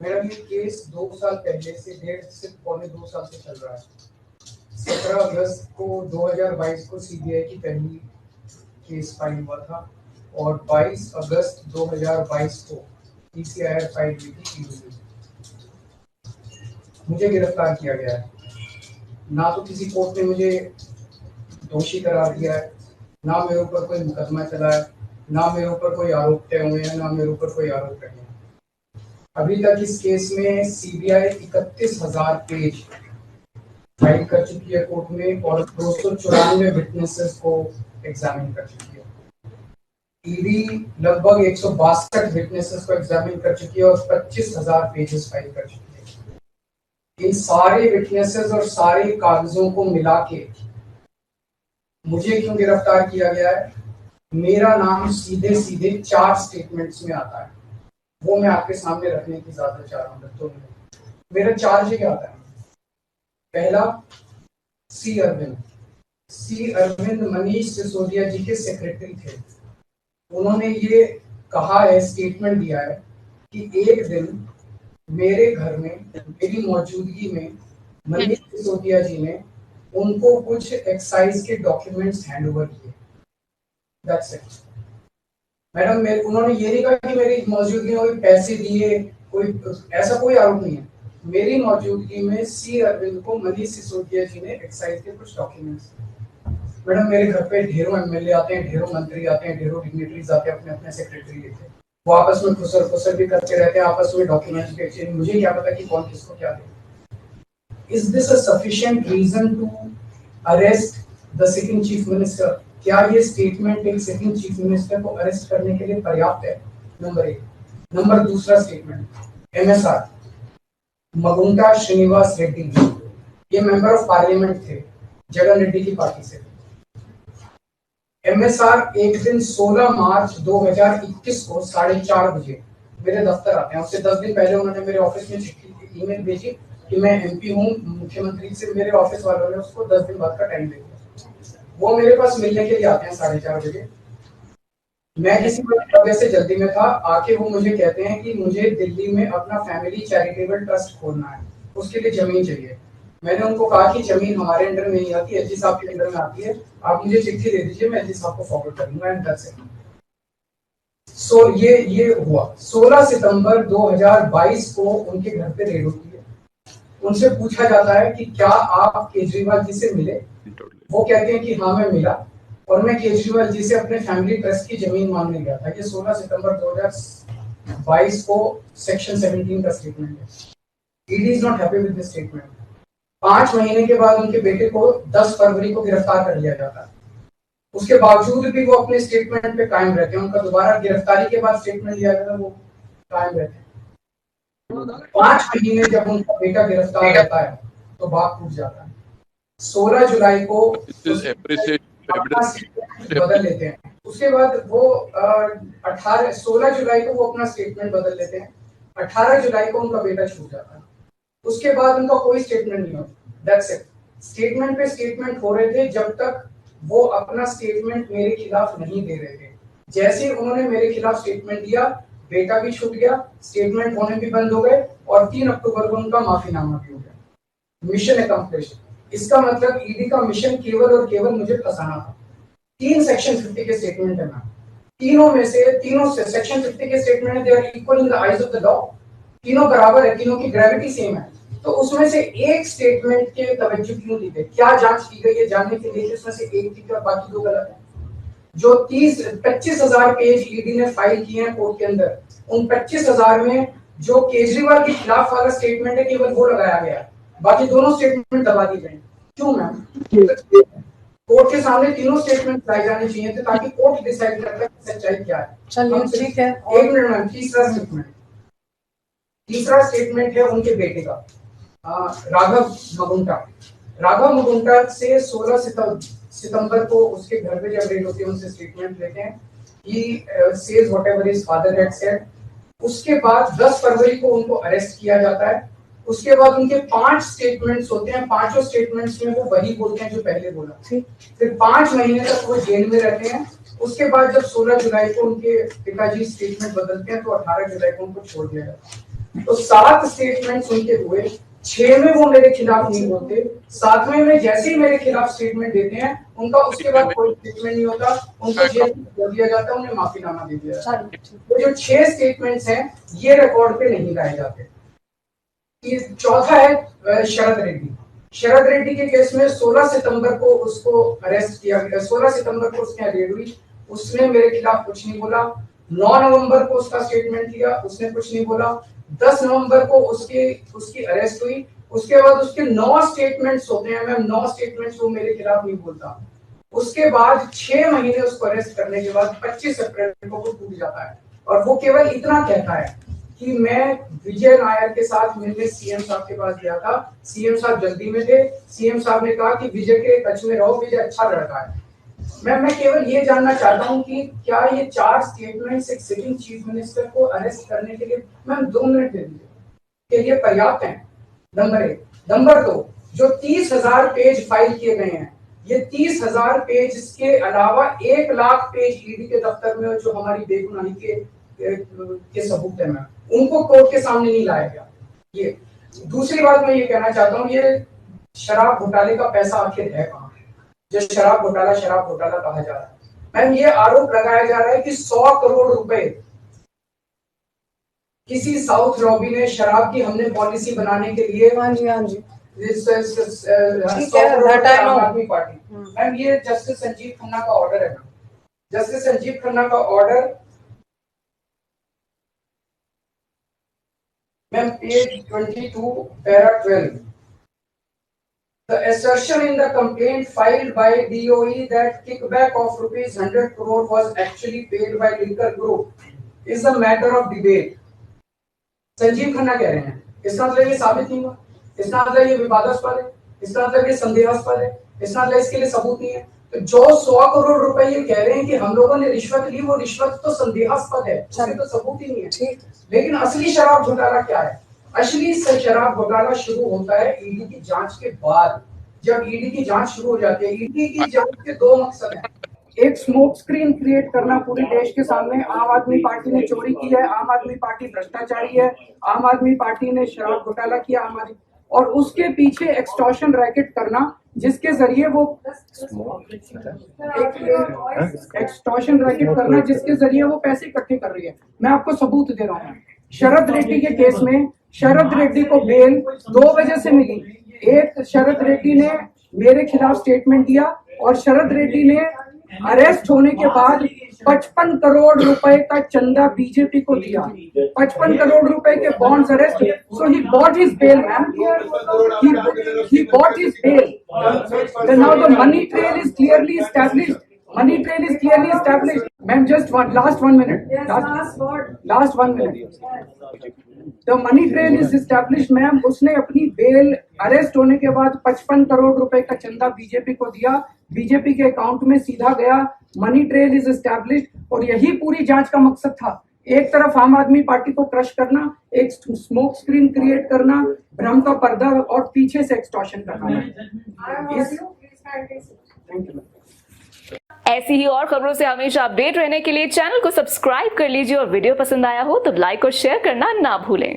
मेरा ये केस 2 साल पहले से 1.5 से 2 साल से चल रहा है। 17 अगस्त को 2022 को सीबीआई की पहली केस फाइल हुआ था और 22 अगस्त 2022 को पीसीआर फाइल हुई थी ईडी। मुझे गिरफ्तार किया गया है। ना तो किसी कोर्ट ने मुझे दोषी करार दिया है, ना मेरे ऊपर कोई मुकदमा चला है, ना मेरे ऊपर कोई आरोप तय हुए हैं, ना मेरे ऊपर कोई आरोप नहीं है। अभी तक इस केस में सीबीआई 31,000 पेज फाइल कर चुकी है कोर्ट में और 294 विटनेसेस को एग्जामिन कर चुकी है। ईडी लगभग 162 विटनेसेस को एग्जामिन कर चुकी है और 25,000 पेजेस फाइल कर चुकी है। इन सारे विटनेसेस और सारे कागजों को मिला के मुझे क्यों गिरफ्तार किया गया है? मेरा नाम सीधे सीधे 4 स्टेटमेंट्स में आता है, वो मैं आपके सामने रखने की इजाजत चाह रहा हूँ। तो मेरा चार्ज क्या आता है? पहला, सी अरविंद मनीष सिसोदिया जी के सेक्रेटरी थे। उन्होंने ये कहा है, स्टेटमेंट दिया है कि एक दिन मेरे घर में मेरी मौजूदगी में मनीष सिसोदिया जी ने उनको कुछ एक्साइज के डॉक्यूमेंट्स हैंड ओवर किए। That's it madam. उन्होंने ये नहीं कहा कि मेरी मौजूदगी में कोई पैसे दिए, कोई ऐसा कोई आरोप नहीं है। मेरी मौजूदगी में सी अरविंद को मनीष सिसोदिया जी ने एक्साइज के कुछ डॉक्यूमेंट्स। मैडम, मेरे घर पे ढेरों एमएलए आते हैं, ढेरों मंत्री आते हैं, ढेरों डिग्निटरीज आते हैं, अपने अपने सेक्रेटरी लेते हैं। वो आपस में खुसर भी करते रहते हैं, आपस में डॉक्यूमेंट्स भी एक्सचेंज। मुझे क्या पता कि कौन किसको क्या दे। Is this a sufficient reason to arrest the sitting chief minister? क्या ये स्टेटमेंट एक सिटिंग चीफ मिनिस्टर को अरेस्ट करने के लिए पर्याप्त है? नंबर 1। नंबर दूसरा स्टेटमेंट, एमएसआर मगुंटा श्रीनिवास रेड्डी, ये मेंबर ऑफ पार्लियामेंट थे, जगन रेड्डी की पार्टी से। एमएसआर एक दिन 16 मार्च 2021 को 4:30 बजे मेरे दफ्तर आते हैं। उससे 10 दिन पहले उन्होंने मेरे ऑफिस में चिट्ठी ईमेल भेजी कि मैं एमपी हूँ, मुख्यमंत्री से मेरे ऑफिस वालों ने उसको 10 दिन बाद का टाइम दे दिया। वो मेरे पास मिलने के लिए आते हैं 4:30 बजे। मैं किसी वजह से जल्दी में था। आके वो मुझे कहते हैं कि मुझे दिल्ली में अपना फैमिली चैरिटेबल ट्रस्ट खोलना है, उसके लिए जमीन चाहिए। मैंने उनको कहा कि जमीन हमारे अंडर में नहीं आती, एलजी साहब के अंडर में आती है, आप मुझे चिट्ठी दे दीजिए, मैं एलजी साहब को फॉरवर्ड कर दूंगा। And that's it. सो ये हुआ। 16 सितंबर 2022 को उनके घर पे रेड होती है। उनसे पूछा जाता है कि क्या आप केजरीवाल जी से मिले? वो कहते हैं कि हाँ मैं मिला और मैं केजरीवाल जी से अपने फैमिली ट्रस्ट की जमीन मांगने गया था। ये 16 सितंबर 2022 को सेक्शन 17 का स्टेटमेंट है। ED is not happy with this statement. 5 महीने के बाद उनके बेटे को 10 फरवरी को गिरफ्तार कर लिया जाता है। उसके बावजूद भी वो अपने स्टेटमेंट पे कायम रहते हैं। उनका दोबारा गिरफ्तारी के बाद स्टेटमेंट लिया गया, वो कायम रहते हैं। 5 महीने जब उनका बेटा गिरफ्तार रहता है तो बात टूट जाता है। 16 जुलाई को बदल लेते हैं। उसके बाद वो 16 जुलाई को वो अपना स्टेटमेंट बदल लेते हैं। 18 जुलाई को उनका बेटा छूट जाता है। उसके बाद उनका कोई स्टेटमेंट नहीं होता। That's it. स्टेटमेंट पे स्टेटमेंट हो रहे थे जब तक वो अपना स्टेटमेंट मेरे खिलाफ नहीं दे रहे थे। जैसे ही उन्होंने मेरे खिलाफ स्टेटमेंट दिया, बेटा भी छूट गया, स्टेटमेंट होने भी बंद हो गए और 3 अक्टूबर को उनका माफीनामा भी हो गया। Mission accomplished. इसका मतलब ईडी का मिशन केवल और केवल मुझे फंसाना था। 3 सेक्शन 50 के स्टेटमेंट है ना, तीनों से सेक्शन 50 के स्टेटमेंट है, they are equal in the eyes of the law. तीनों बराबर है, तीनों की ग्रेविटी सेम है। तो उसमें से एक स्टेटमेंट के तवज्जो क्यों दी गई? क्या जांच की गई है जानने के लिए उसमें से एक ठीक है, बाकी 2 गलत है। जो 25,000 पेज ईडी ने फाइल किए हैं कोर्ट के अंदर, उन 25,000 में जो केजरीवाल के खिलाफ वाला स्टेटमेंट है केवल वो लगाया गया, बाकी दोनों स्टेटमेंट दबा दिए गए। क्यों मैम? कोर्ट के सामने तीनों स्टेटमेंट लाए जाने चाहिए थे ताकि कोर्ट डिसाइड कर सके सच्चाई क्या है। चलिए ठीक है। 1 मिनट मैम। तीसरा स्टेटमेंट है उनके बेटे का, राघव मगुंटा से 16 सितंबर को उसके घर पे जब रेड होती है उनसे स्टेटमेंट लेते हैं। He says whatever his father had said. उसके बाद 10 फरवरी को उनको अरेस्ट किया जाता है। उसके बाद उनके 5 स्टेटमेंट्स होते हैं। पांचों स्टेटमेंट्स में वो वही बोलते हैं जो पहले बोला। फिर 5 महीने तक वो जेल में रहते हैं। उसके बाद जब 16 जुलाई को उनके पिताजी स्टेटमेंट बदलते हैं तो 18 जुलाई को उनको छोड़ दिया जाता है। तो 7 स्टेटमेंट्स उनके हुए, 6 में वो मेरे खिलाफ नहीं बोलते, 7वें में जैसे ही मेरे खिलाफ स्टेटमेंट देते हैं उनका उसके बाद कोई स्टेटमेंट नहीं होता, उनको जेल कर दिया जाता है, उन्हें माफीनामा दे दिया जाता है। तो जो 6 स्टेटमेंट्स हैं ये रिकॉर्ड पे नहीं लाए जाते। चौथा है शरद रेड्डी। शरद रेड्डी के केस में 16 सितंबर को उसको अरेस्ट किया गया, 16 सितंबर को उसने रेड हुई, उसने मेरे खिलाफ कुछ नहीं बोला। 9 नवंबर को उसका स्टेटमेंट लिया, उसने कुछ नहीं बोला। 10 नवंबर को उसकी अरेस्ट हुई, उसके बाद उसके 9 स्टेटमेंट्स होते हैं मैम, 9 स्टेटमेंट्स वो मेरे खिलाफ नहीं बोलता। उसके बाद 6 महीने उसको अरेस्ट करने के बाद 25 अप्रैल को टूट जाता है और वो केवल इतना कहता है कि मैं विजय नायर के साथ मिलने सीएम साहब के पास गया था, सीएम साहब जल्दी में थे, सीएम साहब ने कहा कि विजय के टच में रहो, विजय अच्छा लड़का है। मैं केवल ये जानना चाहता हूँ कि क्या ये 4 स्टेटमेंट्स एक सिटिंग चीफ मिनिस्टर को अरेस्ट करने के लिए मैम 2 मिनट दे दीजिए कि ये पर्याप्त है? नंबर 1। नंबर 2, जो 30,000 पेज फाइल किए गए हैं, ये 30,000 पेज के अलावा 1 लाख पेज ईडी के दफ्तर में जो हमारी बेगुनाही के सबूत है मैम, उनको कोर्ट के सामने नहीं लाया गया। ये दूसरी बात मैं ये कहना चाहता हूँ, ये शराब घोटाले का पैसा आखिर है कहाँ, जो शराब घोटाला कहा जा रहा है? मैम ये आरोप लगाया जा रहा है कि 100 करोड़ रुपए किसी साउथ लॉबी ने शराब की हमने पॉलिसी बनाने के लिए, हाँ जी आम आदमी पार्टी, मैम ये जस्टिस संजीव खन्ना का ऑर्डर है। जस्टिस संजीव खन्ना का order ma'am page 22 para 12, the assertion in the complaint filed by DOE that kickback of rupees 100 crore was actually paid by Liquor Group is a matter of debate. Sanjeev Khanna कह रहे हैं, इसका मतलब ये साबित नहीं हुआ, इसका मतलब ये विवादास्पद है, इसका मतलब ये संदेहास्पद है, इसका मतलब इसके लिए सबूत नहीं है। तो जो 100 करोड़ रुपए ये कह रहे हैं कि हम लोगों ने रिश्वत ली, वो रिश्वत तो संदेहास्पद है, उसमें तो सबूत ही नहीं है। लेकिन असली शराब घोटाला क्या है? असली शराब घोटाला शुरू होता है ईडी की जांच के बाद। जब ईडी की जांच शुरू हो जाती है, ईडी की जांच के 2 मकसद हैं। एक स्मोक स्क्रीन क्रिएट करना पूरे देश के सामने, आम आदमी पार्टी ने चोरी की है, आम आदमी पार्टी भ्रष्टाचारी है, आम आदमी पार्टी ने शराब घोटाला किया, और उसके पीछे एक्सटॉर्शन रैकेट करना जिसके जरिए वो एक्सटॉर्शन रैकेट करना जिसके जरिए वो पैसे इकट्ठे कर रही है। मैं आपको सबूत दे रहा हूँ। शरद रेड्डी के केस में शरद रेड्डी को बेल 2 वजह से मिली। एक, शरद रेड्डी ने मेरे खिलाफ स्टेटमेंट दिया और शरद रेड्डी ने अरेस्ट होने के बाद 55 करोड़ रुपए का चंदा बीजेपी को दिया, 55 करोड़ रुपए के bonds arrest, so he bought his bail ma'am, he bought his bail. Now the money trail is clearly established. Ma'am, just last 1 minute. Last 1 minute. The money trail is established, ma'am. उसने अपनी bell arrest होने के बाद 55 करोड़ रुपए का चंदा BJP को दिया, बीजेपी के अकाउंट में सीधा गया, मनी ट्रेल इज एस्टैब्लिश्ड। और यही पूरी जांच का मकसद था। एक तरफ आम आदमी पार्टी को क्रश करना, एक स्मोक स्क्रीन क्रिएट करना, भ्रम का पर्दा, और पीछे से एक्सटॉर्शन करना। ऐसी ही और खबरों से हमेशा अपडेट रहने के लिए चैनल को सब्सक्राइब कर लीजिए और वीडियो पसंद आया हो तो लाइक और शेयर करना ना भूलें।